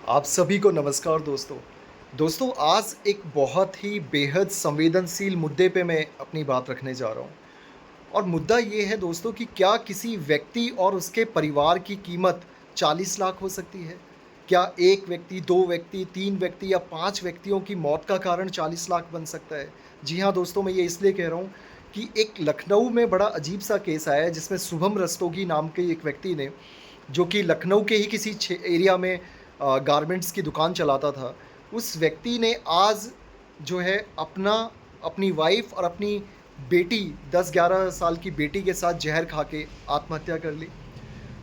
आप सभी को नमस्कार दोस्तों। दोस्तों आज एक बहुत ही बेहद संवेदनशील मुद्दे पे मैं अपनी बात रखने जा रहा हूँ और मुद्दा ये है दोस्तों कि क्या किसी व्यक्ति और उसके परिवार की कीमत 40 लाख हो सकती है? क्या 1 व्यक्ति, 2 व्यक्ति, 3 व्यक्ति या 5 व्यक्तियों की मौत का कारण 40 लाख बन सकता है? जी हाँ दोस्तों, मैं ये इसलिए कह रहा हूँ कि एक लखनऊ में बड़ा अजीब-सा केस आया है जिसमें शुभम रस्तोगी नाम के एक व्यक्ति ने, जो कि लखनऊ के ही किसी एरिया में गारमेंट्स की दुकान चलाता था। उस व्यक्ति ने आज जो है अपनी वाइफ़ और अपनी बेटी 10-11 साल की बेटी के साथ ज़हर खा के आत्महत्या कर ली।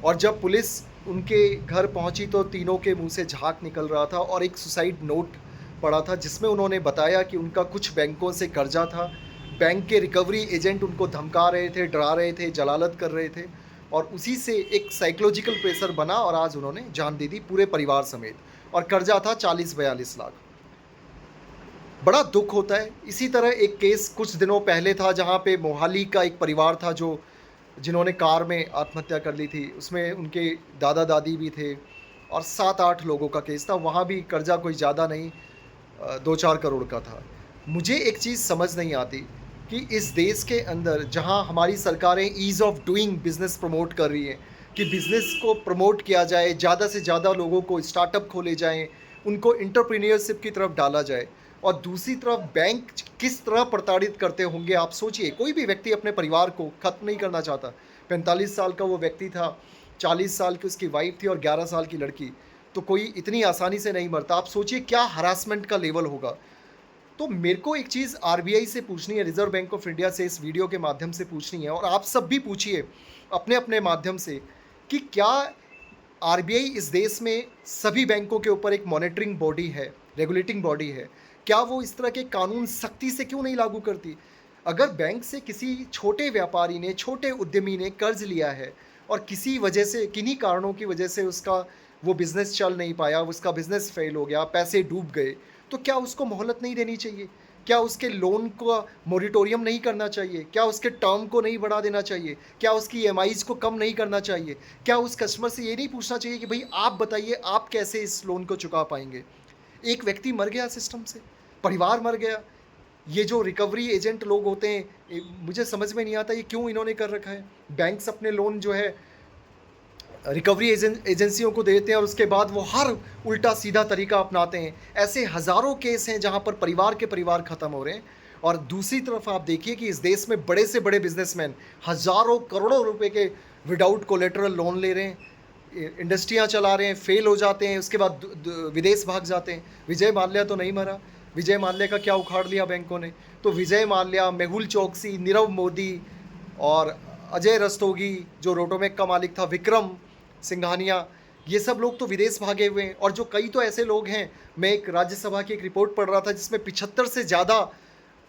और जब पुलिस उनके घर पहुंची तो तीनों के मुंह से झाग निकल रहा था और एक सुसाइड नोट पड़ा था जिसमें उन्होंने बताया कि उनका कुछ बैंकों से कर्जा था। बैंक के रिकवरी एजेंट उनको धमका रहे थे, डरा रहे थे, जलालत कर रहे थे और उसी से एक साइकोलॉजिकल प्रेशर बना और आज उन्होंने जान दे दी पूरे परिवार समेत। और कर्जा था 40-42 लाख। बड़ा दुख होता है। इसी तरह एक केस कुछ दिनों पहले था जहाँ पे मोहाली का एक परिवार था जो जिन्होंने कार में आत्महत्या कर ली थी। उसमें उनके दादा-दादी भी थे और 7-8 लोगों का केस था। वहाँ भी कर्ज़ा कोई ज़्यादा नहीं, 2-4 करोड़ का था। मुझे एक चीज़ समझ नहीं आती कि इस देश के अंदर जहाँ हमारी सरकारें ease of doing business promote कर रही हैं कि बिज़नेस को प्रमोट किया जाए, ज़्यादा से ज़्यादा लोगों को स्टार्टअप खोले जाएँ, उनको एंटरप्रेन्योरशिप की तरफ डाला जाए और दूसरी तरफ बैंक किस तरह प्रताड़ित करते होंगे आप सोचिए। कोई भी व्यक्ति अपने परिवार को ख़त्म नहीं करना चाहता। 45 साल का वो व्यक्ति था, 40 साल की उसकी वाइफ़ थी और 11 साल की लड़की। तो कोई इतनी आसानी से नहीं मरता। आप सोचिए क्या हरासमेंट का लेवल होगा। तो मेरे को एक चीज़ आरबीआई से पूछनी है, रिज़र्व बैंक ऑफ इंडिया से इस वीडियो के माध्यम से पूछनी है और आप सब भी पूछिए अपने-अपने माध्यम से कि क्या आरबीआई इस देश में सभी बैंकों के ऊपर एक मॉनिटरिंग बॉडी है, रेगुलेटिंग बॉडी है। क्या वो इस तरह के कानून सख्ती से क्यों नहीं लागू करती? अगर बैंक से किसी छोटे व्यापारी ने, छोटे उद्यमी ने कर्ज़ लिया है और किसी वजह से, किन्हीं कारणों की वजह से उसका वो बिज़नेस चल नहीं पाया, उसका बिज़नेस फ़ेल हो गया, पैसे डूब गए, तो क्या उसको मोहलत नहीं देनी चाहिए? क्या उसके लोन का मोरेटोरियम नहीं करना चाहिए? क्या उसके टर्म को नहीं बढ़ा देना चाहिए? क्या उसकी ईएमआईज़ को कम नहीं करना चाहिए? क्या उस कस्टमर से ये नहीं पूछना चाहिए कि भई आप बताइए आप कैसे इस लोन को चुका पाएँगे? एक व्यक्ति मर गया सिस्टम से, परिवार मर गया। ये जो रिकवरी एजेंट लोग होते हैं, मुझे समझ में नहीं आता ये क्यों इन्होंने कर रखा है। बैंक्स अपने लोन जो है रिकवरी एजेंसियों को देते हैं और उसके बाद वो हर उल्टा सीधा तरीका अपनाते हैं। ऐसे हज़ारों केस हैं जहाँ पर परिवार के परिवार ख़त्म हो रहे हैं और दूसरी तरफ आप देखिए कि इस देश में बड़े से बड़े बिजनेसमैन हज़ारों करोड़ों रुपए के विदाउट कोलेटरल लोन ले रहे हैं, इंडस्ट्रियाँ चला रहे हैं, फेल हो जाते हैं, उसके बाद विदेश भाग जाते हैं। विजय माल्या तो नहीं मरा। विजय माल्या का क्या उखाड़ लिया बैंकों ने। तो विजय माल्या, मेहुल चोकसी, नीरव मोदी और अजय रस्तोगी जो रोटोमेक का मालिक था, विक्रम सिंघानिया, ये सब लोग तो विदेश भागे हुए हैं और जो कई तो ऐसे लोग हैं। मैं एक राज्यसभा की एक रिपोर्ट पढ़ रहा था जिसमें 75 से ज़्यादा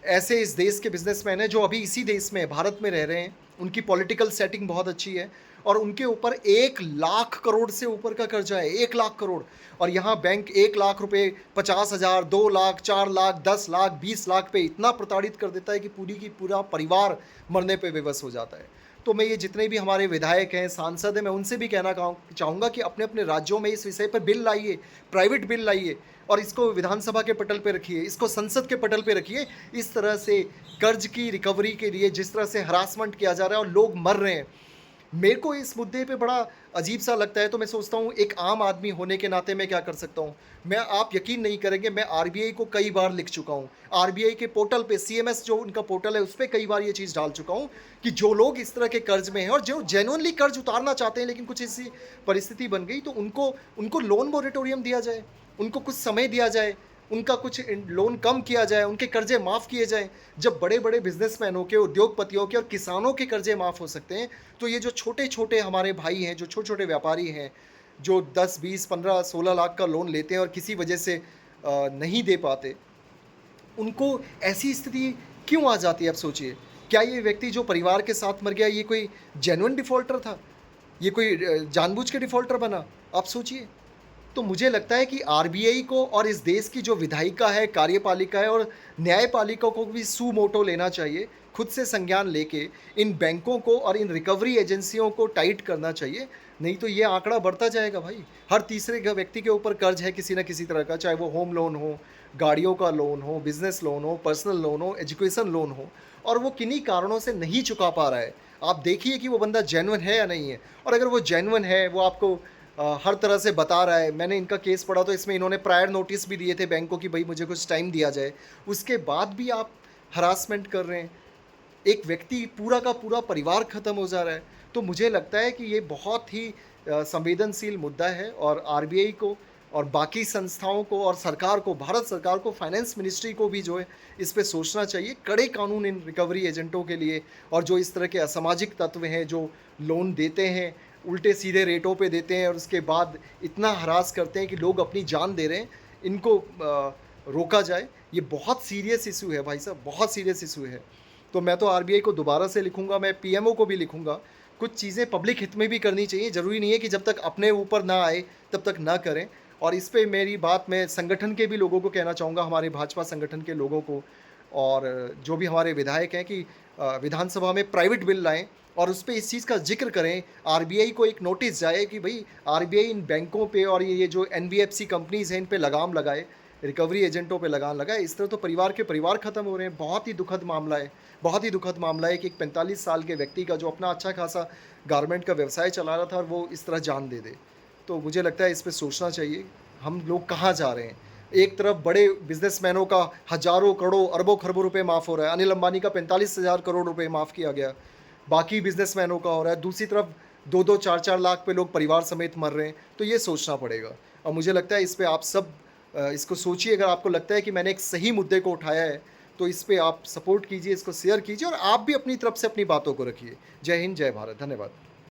ऐसे इस देश के बिजनेसमैन हैं जो अभी इसी देश में, भारत में रह रहे हैं। उनकी पॉलिटिकल सेटिंग बहुत अच्छी है और उनके ऊपर 1 लाख करोड़ से ऊपर का कर्जा है, 1 लाख करोड़। और यहाँ बैंक 1 लाख रुपए, 50,000, 2 लाख, 4 लाख, 10 लाख, 20 लाख पे इतना प्रताड़ित कर देता है कि पूरी की पूरा परिवार मरने पे विवश हो जाता है। तो मैं ये जितने भी हमारे विधायक हैं, सांसद हैं, मैं उनसे भी कहना चाहूँगा कि अपने-अपने राज्यों में इस विषय पर बिल लाइए, प्राइवेट बिल लाइए और इसको विधानसभा के पटल पे रखिए, इसको संसद के पटल पे रखिए। इस तरह से कर्ज की रिकवरी के लिए जिस तरह से हरासमेंट किया जा रहा है और लोग मर रहे हैं, मेरे को इस मुद्दे पे बड़ा अजीब-सा लगता है। तो मैं सोचता हूँ एक आम आदमी होने के नाते मैं क्या कर सकता हूँ? आप यकीन नहीं करेंगे, मैं आरबीआई को कई बार लिख चुका हूँ। आरबीआई के पोर्टल पे सीएमएस जो उनका पोर्टल है उस पे कई बार ये चीज़ डाल चुका हूँ कि जो लोग इस तरह के कर्ज में हैं और जो जेन्युइनली कर्ज उतारना चाहते हैं लेकिन कुछ ऐसी परिस्थिति बन गई तो उनको उनको लोन मोरेटोरियम दिया जाए, उनको कुछ समय दिया जाए, उनका कुछ लोन कम किया जाए, उनके कर्जे माफ़ किए जाएँ। जब बड़े-बड़े बिज़नेसमैनों के, उद्योगपतियों के और किसानों के कर्जे माफ़ हो सकते हैं, तो ये जो छोटे-छोटे हमारे भाई हैं, जो छोटे-छोटे व्यापारी हैं, जो 10, 20, 15, 16 लाख का लोन लेते हैं और किसी वजह से नहीं दे पाते, उनको ऐसी स्थिति क्यों आ जाती है आप सोचिए? क्या ये व्यक्ति जो परिवार के साथ मर गया ये कोई जेन्युइन डिफ़ॉल्टर था? ये कोई जानबूझ के डिफ़ॉल्टर बना? आप सोचिए। तो मुझे लगता है कि आरबीआई को और इस देश की जो विधायिका है, कार्यपालिका है और न्यायपालिका को भी सू मोटो लेना चाहिए। खुद से संज्ञान लेके इन बैंकों को और इन रिकवरी एजेंसियों को टाइट करना चाहिए नहीं तो ये आंकड़ा बढ़ता जाएगा भाई। हर तीसरे व्यक्ति के ऊपर कर्ज है किसी न किसी तरह का, चाहे वो होम लोन हो, गाड़ियों का लोन हो, बिज़नेस लोन हो, पर्सनल लोन हो, एजुकेशन लोन हो, और वो किन्हीं कारणों से नहीं चुका पा रहा है। आप देखिए कि वो बंदा जेन्युइन है या नहीं है, और अगर वो जेन्युइन है, वो आपको हर तरह से बता रहा है। मैंने इनका केस पढ़ा तो इसमें इन्होंने प्रायर नोटिस भी दिए थे बैंक को कि भई मुझे कुछ टाइम दिया जाए। उसके बाद भी आप हरासमेंट कर रहे हैं। एक व्यक्ति पूरा का पूरा परिवार ख़त्म हो जा रहा है। तो मुझे लगता है कि ये बहुत ही संवेदनशील मुद्दा है, और आरबीआई को और बाकी संस्थाओं को और सरकार को, भारत सरकार को, फाइनेंस मिनिस्ट्री को भी जो है इस पे सोचना चाहिए। कड़े कानून इन रिकवरी एजेंटों के लिए, और जो इस तरह के असामाजिक तत्व हैं जो लोन देते हैं, उल्टे-सीधे रेटों पे देते हैं और उसके बाद इतना हरास करते हैं कि लोग अपनी जान दे रहे हैं, इनको रोका जाए। ये बहुत सीरियस इश्यू है भाई साहब, बहुत सीरियस इश्यू है। तो मैं तो आरबीआई को दोबारा से लिखूँगा, मैं पीएमओ को भी लिखूँगा। कुछ चीज़ें पब्लिक हित में भी करनी चाहिए, ज़रूरी नहीं है कि जब तक अपने ऊपर ना आए तब तक ना करें। और इस पे मेरी बात मैं संगठन के भी लोगों को कहना चाहूँगा, हमारे भाजपा संगठन के लोगों को, और जो भी हमारे विधायक हैं, कि विधानसभा में प्राइवेट बिल लाएँ और उस पे इस चीज़ का ज़िक्र करें। आरबीआई को एक नोटिस जाए कि भई आरबीआई इन बैंकों पे और ये जो एनबीएफसी कंपनीज़ हैं, इन पे लगाम लगाए, रिकवरी एजेंटों पे लगाम लगाए। इस तरह तो परिवार के परिवार ख़त्म हो रहे हैं। बहुत ही दुखद मामला है, बहुत ही दुखद मामला है कि एक 45 साल के व्यक्ति का, जो अपना अच्छा खासा गारमेंट का व्यवसाय चला रहा था, और वो इस तरह जान दे दे। तो मुझे लगता है इस पे सोचना चाहिए, हम लोग कहाँ जा रहे हैं। एक तरफ बड़े बिज़नेसमैनों का हज़ारों, करोड़ों, अरबों-खरबों रुपए माफ़ हो रहा है। अनिल अंबानी का 45,000 करोड़ रुपए माफ़ किया गया। बाकी बिज़नेसमैनों का हो रहा है। दूसरी तरफ 2-2, 4-4 लाख पे लोग परिवार समेत मर रहे हैं। तो ये सोचना पड़ेगा, और मुझे लगता है इस पे आप सब इसको सोचिए। अगर आपको लगता है कि मैंने एक सही मुद्दे को उठाया है, तो इस पे आप सपोर्ट कीजिए, इसको शेयर कीजिए, और आप भी अपनी तरफ से अपनी बातों को रखिए। जय हिंद, जय भारत। धन्यवाद।